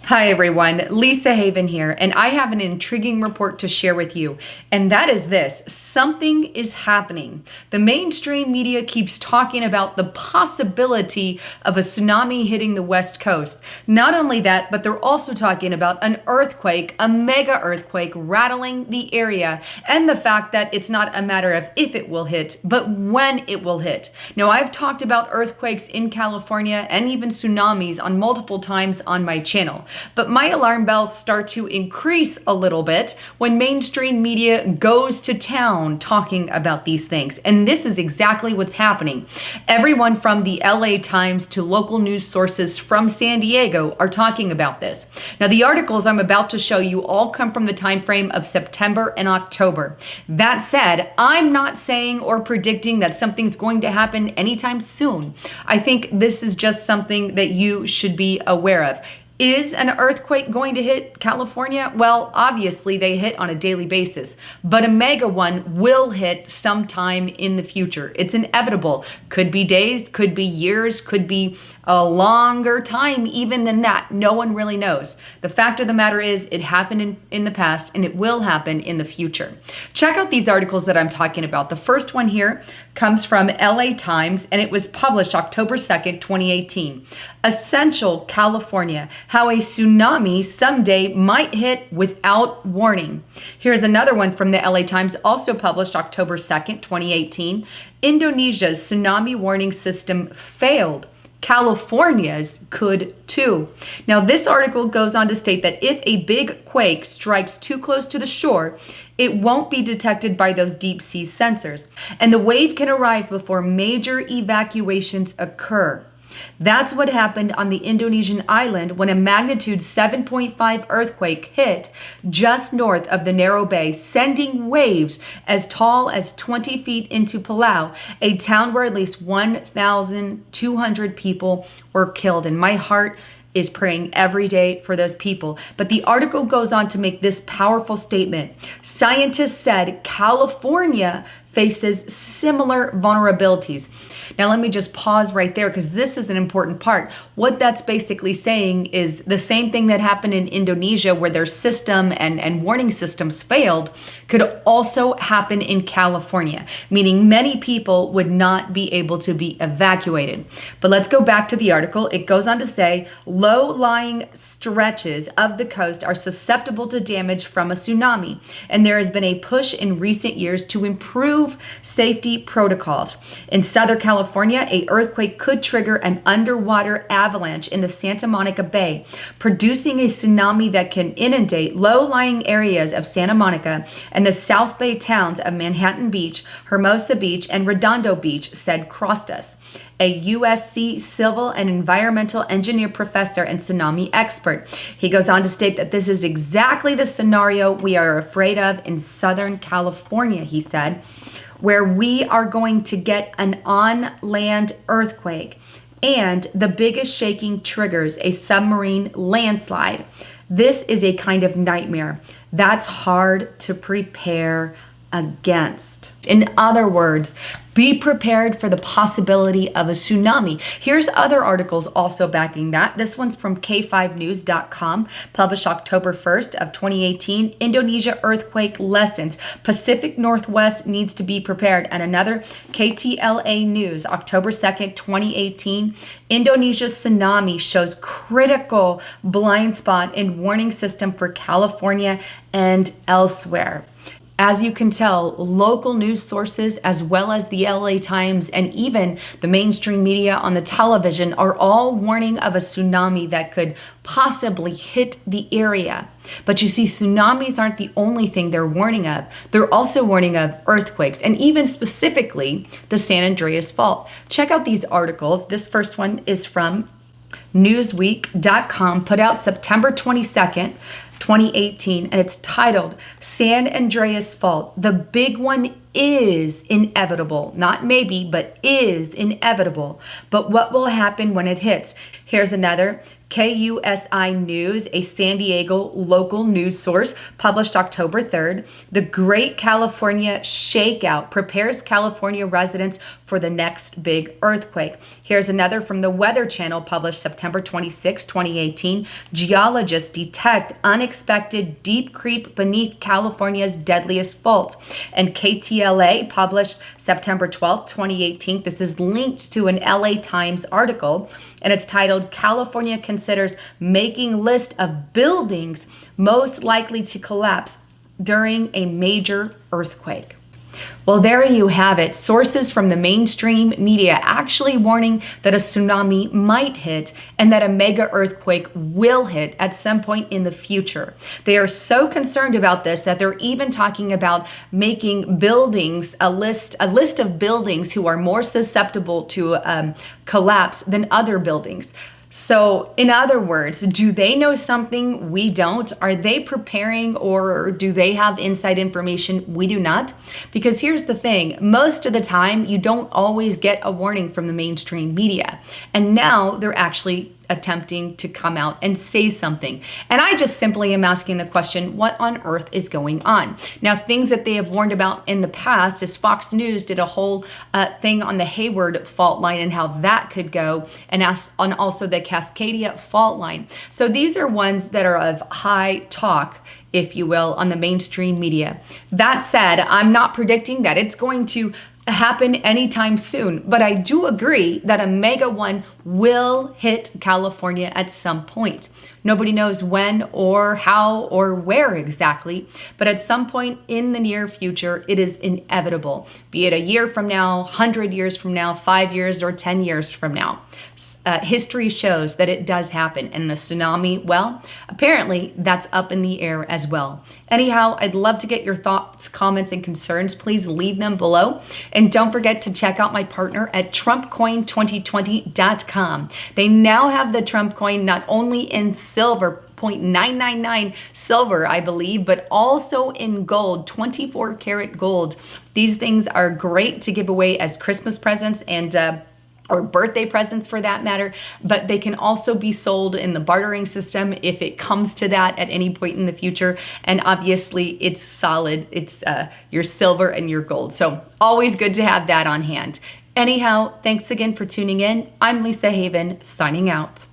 Hi everyone, Lisa Haven here, and I have an intriguing report to share with you, and that is this: something is happening. The mainstream media keeps talking about the possibility of a tsunami hitting the West Coast. Not only that, but they're also talking about an earthquake, a mega earthquake rattling the area, and the fact that it's not a matter of if it will hit, but when it will hit. Now, I've talked about earthquakes in California and even tsunamis on multiple times on my channel. But my alarm bells start to increase a little bit when mainstream media goes to town talking about these things. And this is exactly what's happening. Everyone from the LA Times to local news sources from San Diego are talking about this. Now, the articles I'm about to show you all come from the time frame of September and October. That said, I'm not saying or predicting that something's going to happen anytime soon. I think this is just something that you should be aware of. Is an earthquake going to hit California? Well, obviously they hit on a daily basis, but a mega one will hit sometime in the future. It's inevitable. Could be days, could be years, could be a longer time even than that. No one really knows. The fact of the matter is it happened in the past and it will happen in the future. Check out these articles that I'm talking about. The first one here comes from LA Times and it was published October 2nd, 2018. Essential California: how a tsunami someday might hit without warning. Here's another one from the LA Times, also published October 2nd, 2018. Indonesia's tsunami warning system failed. California's could too. Now, this article goes on to state that if a big quake strikes too close to the shore, it won't be detected by those deep sea sensors, and the wave can arrive before major evacuations occur. That's what happened on the Indonesian island when a magnitude 7.5 earthquake hit just north of the narrow bay, sending waves as tall as 20 feet into Palau, a town where at least 1,200 people were killed. And my heart is praying every day for those people. But the article goes on to make this powerful statement. Scientists said California faces similar vulnerabilities. Now, let me just pause right there because this is an important part. What that's basically saying is the same thing that happened in Indonesia, where their system and warning systems failed, could also happen in California, meaning many people would not be able to be evacuated. But let's go back to the article. It goes on to say low-lying stretches of the coast are susceptible to damage from a tsunami, and there has been a push in recent years to improve safety protocols. In Southern California, an earthquake could trigger an underwater avalanche in the Santa Monica Bay, producing a tsunami that can inundate low-lying areas of Santa Monica and the South Bay towns of Manhattan Beach, Hermosa Beach, and Redondo Beach, said Costas, a USC civil and environmental engineer professor and tsunami expert. He goes on to state that this is exactly the scenario we are afraid of in Southern California, he said, where we are going to get an on-land earthquake, and the biggest shaking triggers a submarine landslide. This is a kind of nightmare that's hard to prepare against. In other words, be prepared for the possibility of a tsunami. Here's other articles also backing that. This one's from K5news.com, published October 1st of 2018. Indonesia earthquake lessons. Pacific Northwest needs to be prepared. And another KTLA News, October 2nd, 2018. Indonesia tsunami shows critical blind spot in warning system for California and elsewhere. As you can tell, local news sources as well as the LA Times and even the mainstream media on the television are all warning of a tsunami that could possibly hit the area. But you see, tsunamis aren't the only thing they're warning of. They're also warning of earthquakes, and even specifically the San Andreas Fault. Check out these articles. This first one is from Newsweek.com, put out September 22nd, 2018, and it's titled San Andreas Fault, the big one is inevitable. Not maybe, but is inevitable. But what will happen when it hits? Here's another. KUSI News, a San Diego local news source, published October 3rd. The Great California Shakeout prepares California residents for the next big earthquake. Here's another from the Weather Channel, published September 26, 2018. Geologists detect unexpected deep creep beneath California's deadliest fault. And KTLA, published September 12, 2018. This is linked to an LA Times article, and it's titled, California Considers Making List of Buildings Most Likely to Collapse During a Major Earthquake. Well, there you have it. Sources from the mainstream media actually warning that a tsunami might hit and that a mega earthquake will hit at some point in the future. They are so concerned about this that they're even talking about making buildings, a list of buildings who are more susceptible to collapse than other buildings. So in other words, do they know something we don't? Are they preparing, or do they have inside information we do not? Because here's the thing, most of the time you don't always get a warning from the mainstream media. And now they're actually attempting to come out and say something. And I just simply am asking the question, what on earth is going on? Now, things that they have warned about in the past is Fox News did a whole thing on the Hayward fault line and how that could go, and on also the Cascadia fault line. So these are ones that are of high talk, if you will, on the mainstream media. That said, I'm not predicting that it's going to happen anytime soon, but I do agree that a mega one will hit California at some point. Nobody knows when or how or where exactly, but at some point in the near future, it is inevitable, be it a year from now, 100 years from now, 5 years, or 10 years from now. History shows that it does happen, and the tsunami, well, apparently that's up in the air as well. Anyhow, I'd love to get your thoughts, comments, and concerns. Please leave them below. And don't forget to check out my partner at TrumpCoin2020.com. They now have the Trump coin not only in silver, 0.999 silver, I believe, but also in gold, 24 karat gold. These things are great to give away as Christmas presents and or birthday presents for that matter, but they can also be sold in the bartering system if it comes to that at any point in the future. And obviously it's solid. It's your silver and your gold. So always good to have that on hand. Anyhow, thanks again for tuning in. I'm Lisa Haven, signing out.